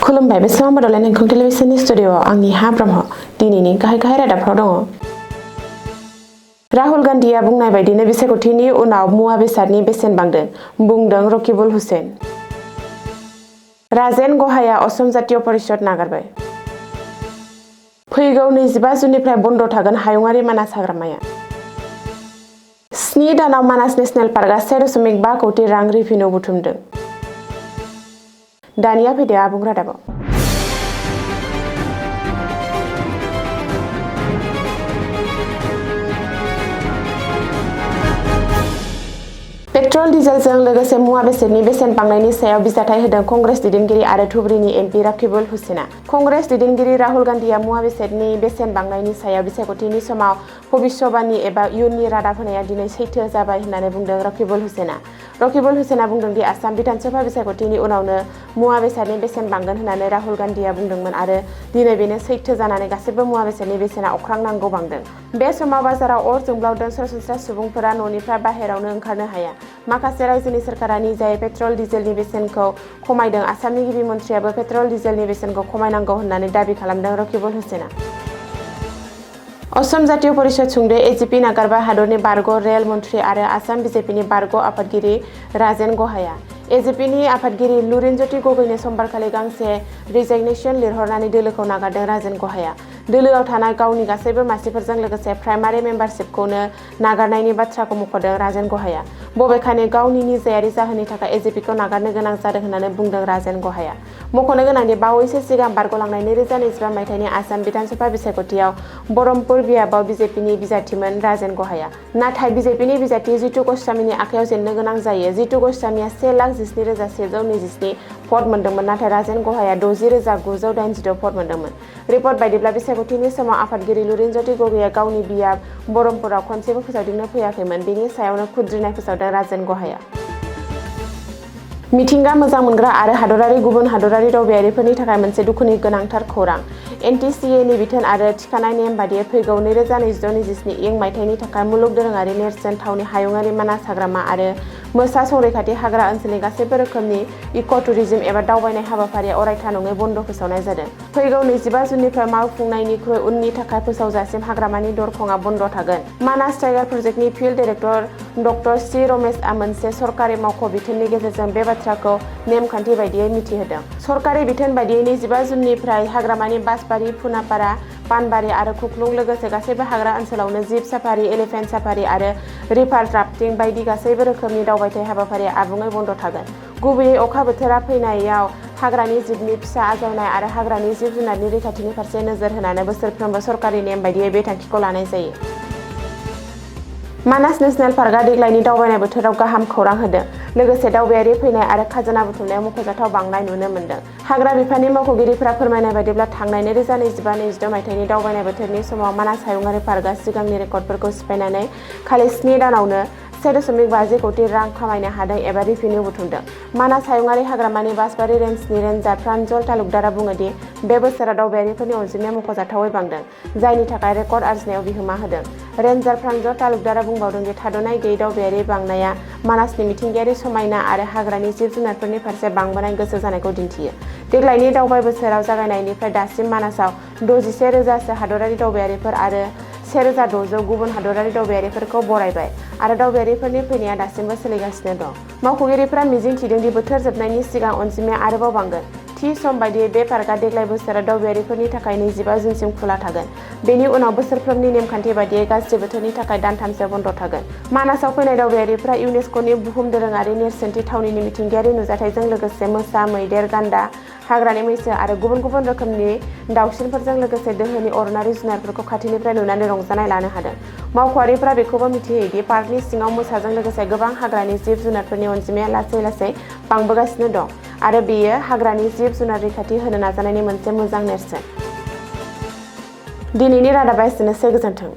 खुलुमबाय बे समाव बड'लेण्ड एंखं टेलिभिजननि स्टुडिअ'आव आंनि हा ब्रह्म दिनैनि गाहाय रादाबफ्राव दङ। राहुल गान्धीआ बुंनाय बायदिनो बिसायख'थिनि उनाव मुवा बेसादनि बेसेन बांदों, बुंदों रकिबुल हुसेन। राजेन गहाया असम जातीय परिषद नागारबाय। फैगौ 25 जुननिफ्राय बन्द थागोन हायुङारि मानास हाग्रामाया। 7 दानाव मानास नेशनेल पार्कआ 1.5 कौटि रां रिभिनिउ बुथुमदों। दानिया फैदो आबुं रादाबाव। पेट्रल डिजेलजों लोगोसे मुवा बेसादनि बेसेन बांनायनि सायाव बिजाथाइ होदों कंग्रेस दैदेनगिरि आरो धुबुरीनि एमपि रकिबुल हुसेना। कंग्रेस दैदेनगिरि राहुल गान्धीआ मुवा बेसादनि बेसेन बांनायनि सायाव बिसायख'थिनि समाव भबिष्यबाणी एबा इयुननि रादाब होनाया दिनै सैथो जाबाय होननानै बुंदों रकिबुल हुसेना। रकिबुल हुसेना बुंदों दि आसाम बिधानसभा बिसायख'थिनि उनावनो मुवा बेसादनि बेसेन बांगोन होननानै राहुल गान्धीआ बुंदोंमोन आरो दिनै बेनो सैथो जानानै गासैबो मुवा बेसादनि बेसेना अख्रांनांगौ बांदों। बे समाव बाजाराव अर जोंब्लावदों, सरासनस्रा सुबुंफोरा न'निफ्राय बाहेरावनो ओंखारनो हाया। माखासे रायजोनि सोरखारा निजायै पेट्रल डिजेलनि बेसेनखौ खमायदों। आसामनि गिबि मन्थ्रियाबो पेट्रल डिजेलनि बेसेनखौ खमायनांगौ होननानै दाबि खालामदों रकिबुल हुसेना। असम जातीय परिषद सुंद'यै एजिपि नागारबाय हादरनि बारग' रेल मन्थ्रि आरो आसाम बिजेपिनि बारग' आफादगिरि राजेन गहाया। एजिपिनि आफादगिरि लुरिनज्योति गगैनो समबारखालि गांसे रिजाइगनेसन लिरहरनानै दोलोखौ नागारदों राजेन गहाया। दोलोआव थानाय गावनि गासैबो मासिफोरजों लोगोसे प्राइमारि मेम्बारशिपखौनो नागारनायनि बाथ्राखौ मख'दों राजेन गहाया। बबेखानि गावनि निजायारि जाहोननि थाखाय एजिपिखौ नागारनो गोनां जादों होननानै बुंदों राजेन गहाया। मख'नो गोनांदि बावैसो सिगां बारग'लांनाय 2025 मायथाइनि आसाम बिधानसभा बिसायख'थियाव बरमपुर बियाबाव बिजेपिनि बिजाथिमोन राजेन गहाया। नाथाय बिजेपिनि बिजाथि जितु गस्वामीनि आखायाव जेननो गोनां जायो। जितु गस्वामीआ 1,17,127 भट मोनदोंमोन, नाथाय राजेन गहाया 60,982 भट मोनदोंमोन। रिपर्ट बायदिब्ला बिसायख'थिनि समाव आफादगिरि लुरिनज्योति गगैया गावनि बियाब बरमपुराव खनसेबो फोसावदिंनो फैयाखैमोन। बेनि सायावनो खुद्रिनाय फोसावदों राजेन गहाया। मिथिंगा मोजां मोनग्रा आरो हादरारि गुबुन हादरारि दावबायारिफोरनि थाखाय मोनसे दुखुनि गोनांथार खौरां। NTCAनि बिथोन आरो थिखानाय नेम बादियै फैगौ 2026-27 इं मायथाइनि थाखाय मुलुग दोरोङारि नेरसोन थावनि हायुङारि मानास हाग्रामा आरो मोसा संरैखाथि हाग्रा ओनसोलनि गासैबो रोखोमनि इक'-टुरिज्म एबा दावबायनाय हाबाफारिया अरायथा नङै बन्द फोसावनाय जादों। फैगौ 25 जुननिफ्राय मावफुंनायनिख्रुइ उननि थाखाय फोसावजासिम हाग्रामानि दरखंआ बन्द थागोन। मानास टाइगार प्रजेक्टनि फिल्ड डाइरेक्टर डक्टर सि रमेशआ मोनसे सरकारि मावख' बिथोननि गेजेरजों बे बाथ्राखौ नेमखान्थि बायदियै मिथिहोदों। सरकारि बिथोन बायदियै 25 जुननिफ्राय हाग्रामानि बासबारि, फुनापारा, पानबारि आरो खुख्लुं लोगोसे गासैबो हाग्रा ओनसोलावनो जिप साफारि, एलिफेन्ट साफारि आरो रिभार राफ्टिं बायदि गासैबो रोखोमनि दावबायथाय हाबाफारिया आबुङै बन्द थागोन। गुबैयै अखा बोथोरा फैनायाव हाग्रानि जिबनि फिसा आजावनाय आरो हाग्रानि जिब जुनारनि रैखाथिनि फारसे नोजोर होनानै बोसोरफ्रोमबो सरकारि नेम बायदियै बे थांखिखौ लानाय जायो। मानास नेशनेल पार्कआ देग्लायनि दावबायनाय बोथोराव गाहाम खौरां होदों। लोगोसे दावबायारि फैनाय आरो खाजोना बुथुमनायाव मख'जाथाव बांनाय नुनो मोन्दों। हाग्रा बिफाननि मावख'गिरिफोरा फोरमायनाय बायदिब्ला थांनाय 2025-26 मायथाइनि दावबायनाय बोथोरनि समाव मानास हायुङारि पार्कआ सिगांनि रेकर्डफोरखौ सिफायनानै खालि 7 दानावनो 1.5 कौटि रां खामायनो हादों एबा रिभिनिउ बुथुमदों। मानास हायुङारि हाग्रामानि बासबारि रेन्जनि रेन्जार प्रान्जल तालुकदारआ बुङो दि बे बोसोराव दावबायारिफोरनि अनजिमाया मख'जाथावै बांदों, जायनि थाखाय रेकर्ड आरजिनायाव बिहोमा होदों। रेन्जार प्रान्जल तालुकदारआ बुंबावदों दि थाद'नाय गैयै दावबायारि बांनाया मानासनि मिथिंगायारि समायना आरो हाग्रानि जिब जुनारफोरनि फारसे बांबोनाय गोसो जानायखौ दिन्थियो। देग्लायनि दावबाय बोसोराव जागायनायनिफ्राय दासिम मानासाव 61,000 सो हादरारि दावबायारिफोर आरो 1,600 गुबुन हादरारि दावबायारिफोरखौ बरायबाय आरो दावबायारिफोरनि फैनाया दासिमबो सोलिगासिनो दं। मावख'गिरिफोरा मिजिं थिदों दि बोथोर जोबनायनि सिगां अनजिमाया आरोबाव बांगोन। थि सम बायदियै बे पार्कआ देग्लाय बोसोराव दावबायारिफोरनि थाखाय 25 जुनसिम खुला थागोन। बेनि उनाव बोसोरफ्रोमनि नेमखान्थि बायदियै गाज्रि बोथोरनि थाखाय दानथामसो बन्द थागोन। मानासाव फैनाय दावबायारिफोरा इउनेस्क'नि बुहुम दोरोङारि नेरसोनथि थावनिनि मिथिंगायारि नुजाथायजों लोगोसे मोसा, मैदेर, गान्दा, हाग्रानि मैसो आरो गुबुन गुबुन रोखोमनि दावसिनफोरजों लोगोसे दोहोनि अरनारि जुनारफोरखौ खाथिनिफ्राय नुनानै रंजानाय लानो हादों। मावख'आरिफोरा बेखौबो मिथिहोयो दि पार्कनि सिङाव मोसाजों लोगोसे गोबां हाग्रानि जिब जुनारफोरनि अनजिमाया लासै लासै बांबोगासिनो दं आरो बेयो हाग्रानि जिब जुनार रैखाथि होनो नाजानायनि मोनसे मोजां नेरसोन। दिनैनि रादाबा एसेनोसै, गोजोन्थों।